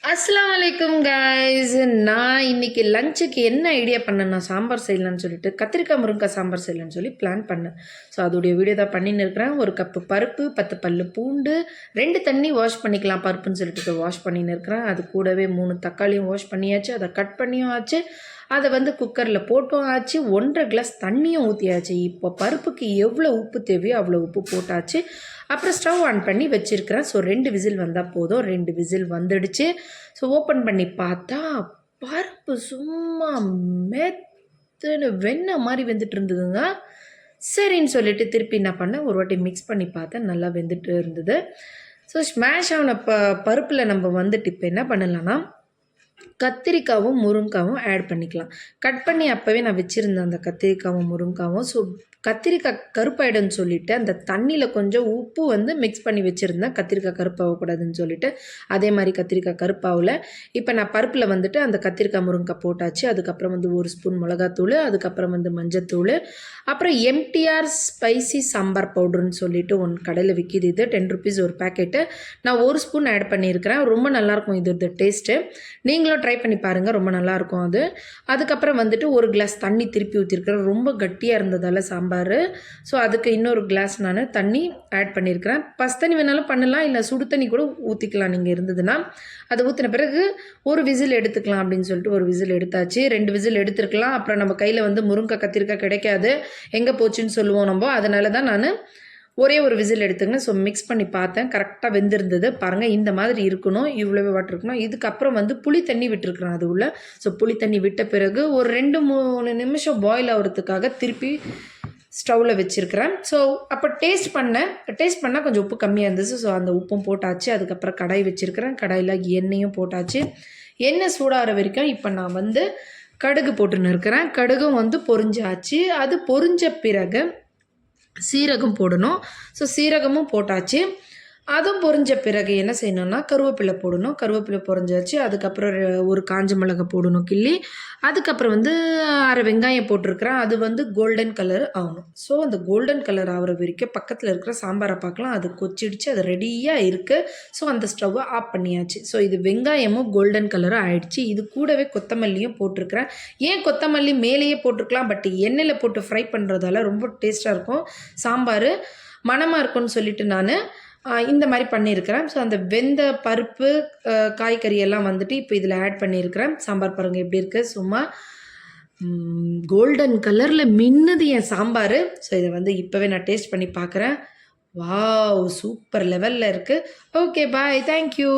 அஸ்ஸலாமு அலைக்கும் கைஸ். நான் இன்னைக்கு லஞ்சுக்கு என்ன ஐடியா பண்ணேன், நான் சாம்பார் செய்யலான்னு சொல்லிட்டு கத்திரிக்காய் முருங்கைக்காய் சாம்பார் செய்யலான்னு சொல்லி பிளான் பண்ணேன். ஸோ அதோடைய வீடியோ தான் பண்ணின்னு இருக்கிறேன். ஒரு கப்பு பருப்பு, 10 பல்லு பூண்டு, 2 தண்ணி வாஷ் பண்ணிக்கலாம் பருப்புன்னு சொல்லிட்டு வாஷ் பண்ணின்னு இருக்கிறேன். அது கூடவே 3 தக்காளியும் வாஷ் பண்ணியாச்சு, அதை கட் பண்ணியும் ஆச்சு, அதை குக்கரில் போட்டும் ஆச்சு, 1.5 கிளாஸ் தண்ணியும் ஊற்றியாச்சு. இப்போ பருப்புக்கு எவ்வளோ உப்பு தேவையோ அவ்வளோ உப்பு போட்டாச்சு. அப்புறம் ஸ்டவ் ஆன் பண்ணி வச்சுருக்கிறேன். ஸோ 2 விசில் வந்தால் போதும். 2 விசில் வந்துடுச்சு. ஸோ ஓப்பன் பண்ணி பார்த்தா பருப்பு சும்மா மெத்துன்னு வெண்ணெய் மாதிரி வெந்துட்டு இருந்ததுங்க. சரின்னு சொல்லிட்டு திருப்பி என்ன பண்ணேன், ஒரு வாட்டி மிக்ஸ் பண்ணி பார்த்தேன், நல்லா வெந்துட்டு இருந்தது. ஸோ ஸ்மாஷ் ஆன பருப்பில் நம்ம இப்போ என்ன பண்ணலான்னா, கத்திரிக்காவும் முருங்காவும் ஆட் பண்ணிக்கலாம். கட் பண்ணி அப்போவே நான் வச்சுருந்தேன் அந்த கத்திரிக்காவும் முருங்காவும். ஸோ கத்திரிக்காய் கருப்பாயிடும்னு சொல்லிவிட்டு அந்த தண்ணியில் கொஞ்சம் உப்பு மிக்ஸ் பண்ணி வச்சுருந்தேன், கத்திரிக்காய் கருப்பாகக்கூடாதுன்னு சொல்லிவிட்டு. அதே மாதிரி கத்திரிக்காய் கருப்பாவில் இப்போ நான் பருப்பில் அந்த கத்திரிக்காய் முருங்காய் போட்டாச்சு. அதுக்கப்புறம் 1 ஸ்பூன் மிளகாத்தூள், அதுக்கப்புறம் மஞ்சத்தூள், அப்புறம் எம்டிஆர் ஸ்பைசி சாம்பார் பவுடர்னு சொல்லிட்டு ஒன்று கடையில் விற்கிது. இது 10 ருபீஸ் ஒரு பேக்கெட்டு. நான் 1 ஸ்பூன் ஆட் பண்ணியிருக்கிறேன். ரொம்ப நல்லாயிருக்கும் இது டேஸ்ட்டு. நீங்களும் ட்ரை பண்ணி பாருங்கள், ரொம்ப நல்லாயிருக்கும் அது. அதுக்கப்புறம் 1 கிளாஸ் தண்ணி திருப்பி ஊற்றிருக்கிறேன். ரொம்ப கட்டியாக இருந்ததால் சாம்பார். ஸோ அதுக்கு இன்னொரு கிளாஸ் நான் தண்ணி ஆட் பண்ணியிருக்கிறேன். தண்ணி வேணாலும் பண்ணலாம், இல்லை சுடு தண்ணி கூட ஊற்றிக்கலாம் நீங்கள் இருந்ததுன்னா. அது ஊற்றின பிறகு ஒரு விசில் எடுத்துக்கலாம் அப்படின்னு சொல்லிட்டு ஒரு விசில் எடுத்தாச்சு. 2 விசில் எடுத்துருக்கலாம். அப்புறம் நம்ம கையில் முருங்கைக்காய் கத்திரிக்காய் கிடைக்காது, எங்கே போச்சுன்னு சொல்லுவோம் நம்ம. அதனால தான் நான் ஒரே ஒரு விசில் எடுத்துங்க. ஸோ மிக்ஸ் பண்ணி பார்த்தேன், கரெக்டாக வெந்திருந்தது. பாருங்கள், இந்த மாதிரி இருக்கணும், இவ்வளோ வாட்டர் இருக்கணும். இதுக்கப்புறம் புளி தண்ணி விட்டுருக்குறேன் அது உள்ள. ஸோ புளி தண்ணி விட்ட பிறகு ஒரு 2-3 நிமிஷம் பாயில் ஆகிறதுக்காக திருப்பி ஸ்டவ்வில் வச்சுருக்கிறேன். ஸோ அப்போ டேஸ்ட் பண்ணால் கொஞ்சம் உப்பு கம்மியாக இருந்துச்சு. ஸோ அந்த உப்பும் போட்டாச்சு. அதுக்கப்புறம் கடாய் வச்சுருக்கிறேன். கடாயில் எண்ணெயும் போட்டாச்சு. எண்ணெய் சூடாகிற வரைக்கும் இப்போ நான் கடுகு போட்டுன்னு இருக்கிறேன். கடுகும் பொரிஞ்சாச்சு. அது பொரிஞ்ச பிறகு சீரகம் போடணும். ஸோ சீரகமும் போட்டாச்சு. அதுவும் பொரிஞ்ச பிறகு என்ன செய்யணும்னா, கருவேப்பிலை போடணும். கருவேப்பிலை பொரிஞ்சாச்சு. அதுக்கப்புறம் ஒரு காஞ்ச மிளகா போடணும் கிள்ளி. அதுக்கப்புறம் அரை வெங்காயம் போட்டிருக்கிறேன். அது கோல்டன் கலர் ஆகணும். ஸோ அந்த கோல்டன் கலர் ஆகிற வரைக்கும் பக்கத்தில் இருக்கிற சாம்பாரை பார்க்கலாம். அது கொச்சிடுச்சு, அது ரெடியாக இருக்குது. ஸோ அந்த ஸ்டவ்வை ஆஃப் பண்ணியாச்சு. ஸோ இது வெங்காயமும் கோல்டன் கலரும் ஆயிடுச்சு. இது கூடவே கொத்தமல்லியும் போட்டிருக்கிறேன். ஏன் கொத்தமல்லி மேலேயே போட்டிருக்கலாம், பட் எண்ணெயில் போட்டு ஃப்ரை பண்ணுறதால ரொம்ப டேஸ்ட்டாக இருக்கும் சாம்பார், மணமாக இருக்கும்னு சொல்லிட்டு நான் இந்த மாதிரி பண்ணியிருக்கிறேன். ஸோ அந்த வெந்த பருப்பு, காய்கறி எல்லாம் இப்போ இதில் ஆட் பண்ணியிருக்கிறேன். சாம்பார் பாருங்கள் எப்படி இருக்குது, சும்மா கோல்டன் கலரில் மின்னுது என் சாம்பார். ஸோ இதை இப்போவே நான் டேஸ்ட் பண்ணி பார்க்குறேன். வாவ், சூப்பர் லெவலில் இருக்குது. ஓகே, பாய், தேங்க்யூ.